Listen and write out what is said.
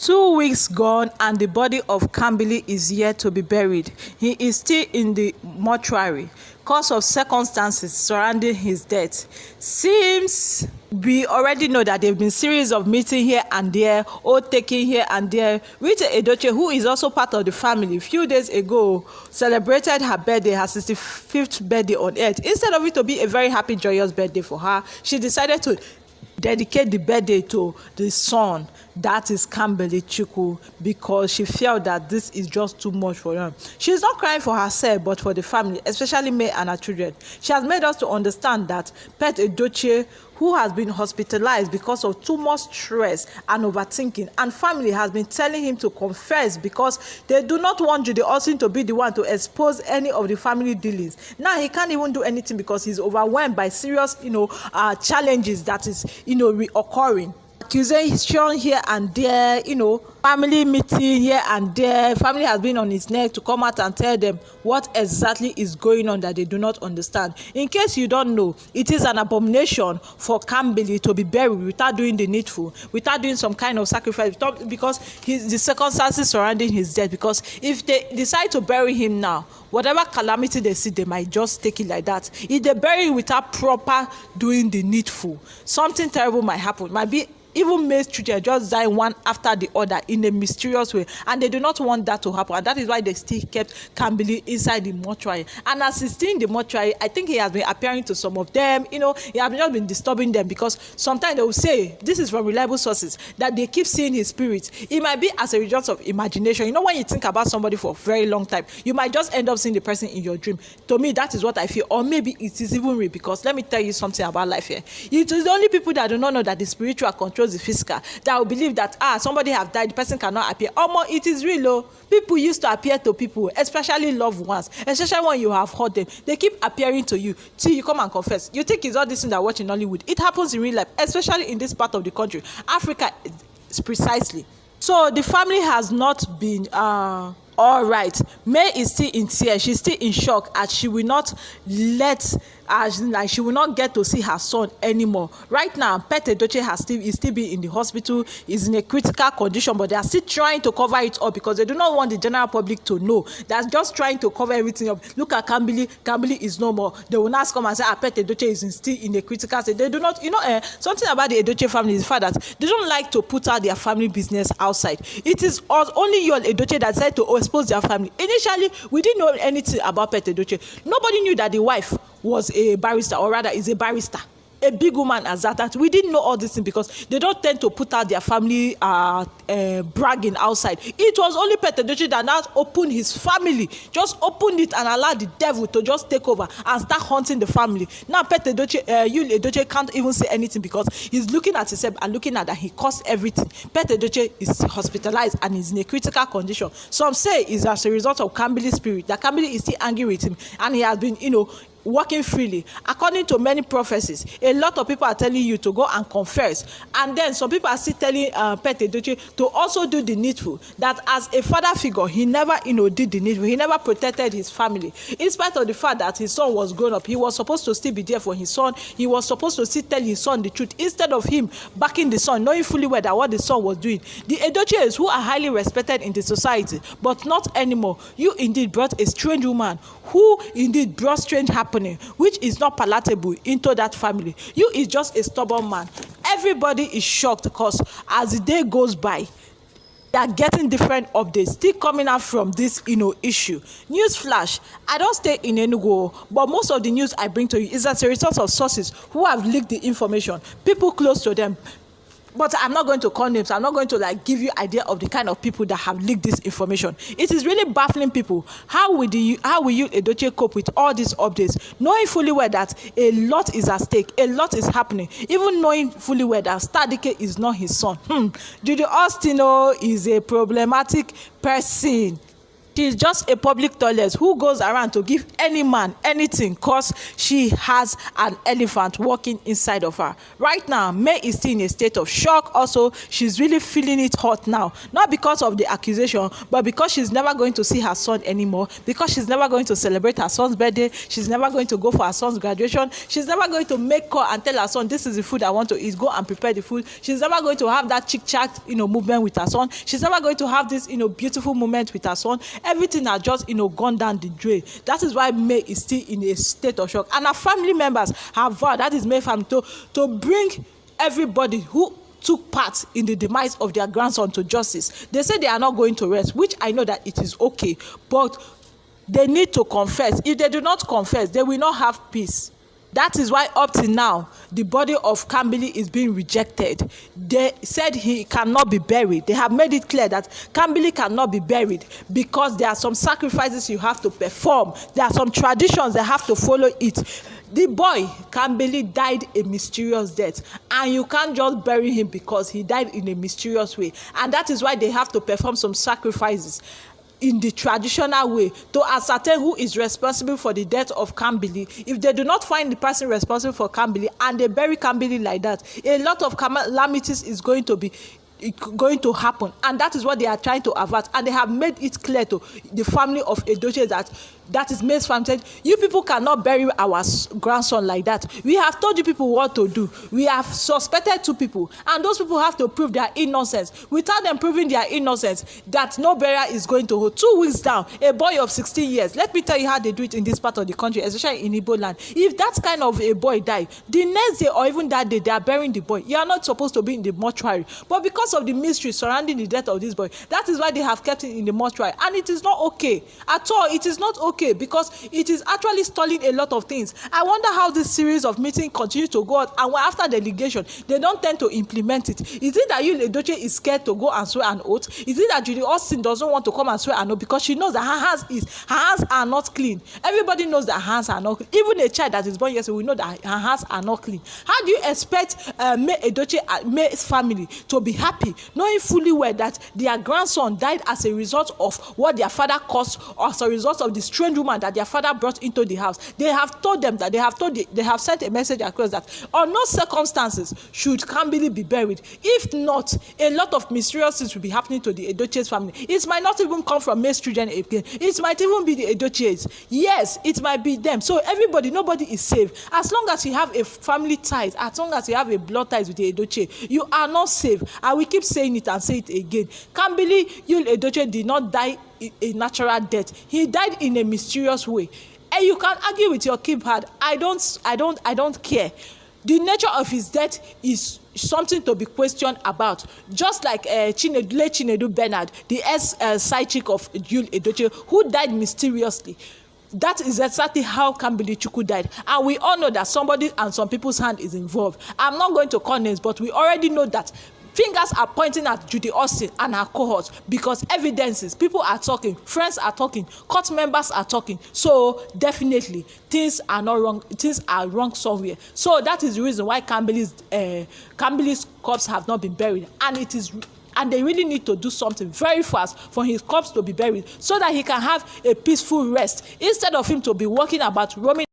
2 weeks gone and the body of Kambili is yet to be buried. He is still in the mortuary. Cause of circumstances surrounding his death seems, we already know that there have been series of meeting here and there, or taking here and there. Rita Edochie, who is also part of the family, a few days ago celebrated her birthday, her 65th birthday on earth. Instead of it to be a very happy, joyous birthday for her, she decided to dedicate the birthday to the son, that is Kambili Chukwu, because she felt that this is just too much for them. She's not crying for herself but for the family, especially May and her children. She has made us to understand that Pet Edochie, who has been hospitalized because of too much stress and overthinking, and family has been telling him to confess because they do not want Judy Austin to be the one to expose any of the family dealings. Now he can't even do anything because he's overwhelmed by serious, challenges that is, reoccurring. Accusation here and there, family meeting here and there. Family has been on his neck to come out and tell them what exactly is going on that they do not understand. In case you don't know, it is an abomination for Kambili to be buried without doing the needful, without doing some kind of sacrifice, because the circumstances surrounding his death. Because if they decide to bury him now, whatever calamity they see, they might just take it like that. If they bury him without proper doing the needful, something terrible might happen. Might be even May's children just die one after the other in a mysterious way, and they do not want that to happen, and that is why they still kept Kambili inside the mortuary. And as he's still in the mortuary, I think he has been appearing to some of them. He has just been disturbing them, because sometimes they will say, this is from reliable sources, that they keep seeing his spirit. It might be as a result of imagination. When you think about somebody for a very long time, you might just end up seeing the person in your dream. To me, that is what I feel. Or maybe it is even real, because let me tell you something about life here. It is the only people that do not know that the spiritual controls the physical that will believe that somebody have died, the person cannot appear. It is real. People used to appear to people, especially loved ones, especially when you have hurt them. They keep appearing to you till you come and confess. You think it's all this thing that watch in Hollywood. It happens in real life, especially in this part of the country, Africa, precisely. So the family has not been all right. May is still in tears. She's still in shock, as she will not she will not get to see her son anymore. Right now, Pet Edochie is still being in the hospital, is in a critical condition, but they are still trying to cover it up because they do not want the general public to know. They're just trying to cover everything up. Look at Kambili. Kambili is no more. They will not come and say, Pet Edochie is still in a critical state. They do not, something about the Edochie family is the fact that they don't like to put out their family business outside. It is only you, Edochie, that decided to expose their family. Initially, we didn't know anything about Pet Edochie. Nobody knew that the wife was a barrister, or rather is a barrister, a big woman as that. We didn't know all this thing because they don't tend to put out their family bragging outside. It was only Pet Edochie that now opened his family, just opened it and allowed the devil to just take over and start haunting the family. Now Pet Edochie, Edochie can't even say anything because he's looking at himself and looking at that he caused everything. Pet Edochie is hospitalized and is in a critical condition. Some say it's as a result of Kambili's spirit, that Kambili is still angry with him and he has been, walking freely. According to many prophecies, a lot of people are telling you to go and confess, and then some people are still telling Pet Edochie to also do the needful. That as a father figure, he never did the needful. He never protected his family, in spite of the fact that his son was grown up. He was supposed to still be there for his son. He was supposed to still tell his son the truth, instead of him backing the son, knowing fully well that what the son was doing. The Edochies, who are highly respected in the society, but not anymore. You indeed brought a strange woman who indeed brought strange happening, which is not palatable, into that family. You is just a stubborn man. Everybody is shocked because as the day goes by, they are getting different updates still coming out from this issue. News flash: I don't stay in Enugu, but most of the news I bring to you is as a result of sources who have leaked the information, people close to them. But I'm not going to call names. I'm not going to give you idea of the kind of people that have leaked this information. It is really baffling people. How will you Edochie cope with all these updates, knowing fully well that a lot is at stake, a lot is happening, even knowing fully well that Stadike is not his son. Judy Austin is a problematic person. She is just a public toilet who goes around to give any man anything cause she has an elephant walking inside of her. Right now, May is still in a state of shock. Also, she's really feeling it hot now. Not because of the accusation, but because she's never going to see her son anymore, because she's never going to celebrate her son's birthday, she's never going to go for her son's graduation, she's never going to make call and tell her son, this is the food I want to eat, go and prepare the food. She's never going to have that chick chat, movement with her son. She's never going to have this, beautiful moment with her son. Everything has just, gone down the drain. That is why May is still in a state of shock. And her family members have vowed, that is May family, to bring everybody who took part in the demise of their grandson to justice. They say they are not going to rest, which I know that it is okay, but they need to confess. If they do not confess, they will not have peace. That is why up till now, the body of Kambili is being rejected. They said he cannot be buried. They have made it clear that Kambili cannot be buried because there are some sacrifices you have to perform. There are some traditions that have to follow it. The boy, Kambili, died a mysterious death, and you can't just bury him because he died in a mysterious way. And that is why they have to perform some sacrifices in the traditional way to ascertain who is responsible for the death of Kambili. If they do not find the person responsible for Kambili and they bury Kambili like that, a lot of calamities is going to happen, and that is what they are trying to avert. And they have made it clear to the family of Edochie that is May's family, said, you people cannot bury our grandson like that. We have told you people what to do. We have suspected 2 people, and those people have to prove their innocence. Without them proving their innocence, that no burial is going to hold. 2 weeks down, a boy of 16 years. Let me tell you how they do it in this part of the country, especially in Igbo land. If that kind of a boy die, the next day or even that day, they are burying the boy. You are not supposed to be in the mortuary. But because of the mystery surrounding the death of this boy, that is why they have kept him in the mortuary. And it is not okay at all. It is not okay, because it is actually stalling a lot of things. I wonder how this series of meetings continue to go on, and after delegation, they don't tend to implement it. Is it that Yul Edochie is scared to go and swear an oath? Is it that Judy Austin doesn't want to come and swear an oath because she knows that her hands are not clean? Everybody knows that her hands are not clean. Even a child that is born yesterday, we know that her hands are not clean. How do you expect May Edochie and May's family to be happy, knowing fully well that their grandson died as a result of what their father caused, or as a result of the strange woman that their father brought into the house? They have told them that they have sent a message across that on no circumstances should Kambili be buried. If not, a lot of mysterious things will be happening to the Edochie's family. It might not even come from May's children again. It might even be the Edochies. Yes, it might be them. So nobody is safe. As long as you have a family ties, as long as you have a blood ties with the Edochie, you are not safe. I will keep saying it and say it again. Kambili Yul Edochie did not die a natural death. He died in a mysterious way. And you can argue with your keypad. I don't care. The nature of his death is something to be questioned about. Just like Chinedu Bernard, the ex-side chick of Yul Edochie, who died mysteriously. That is exactly how Kambili Chukwu died. And we all know that somebody and some people's hand is involved. I'm not going to call names, but we already know that fingers are pointing at Judy Austin and her cohort, because evidences, people are talking, friends are talking, court members are talking. So definitely things are not wrong. Things are wrong somewhere. So that is the reason why Kambili's corpse have not been buried, and they really need to do something very fast for his corpse to be buried, so that he can have a peaceful rest, instead of him to be walking about roaming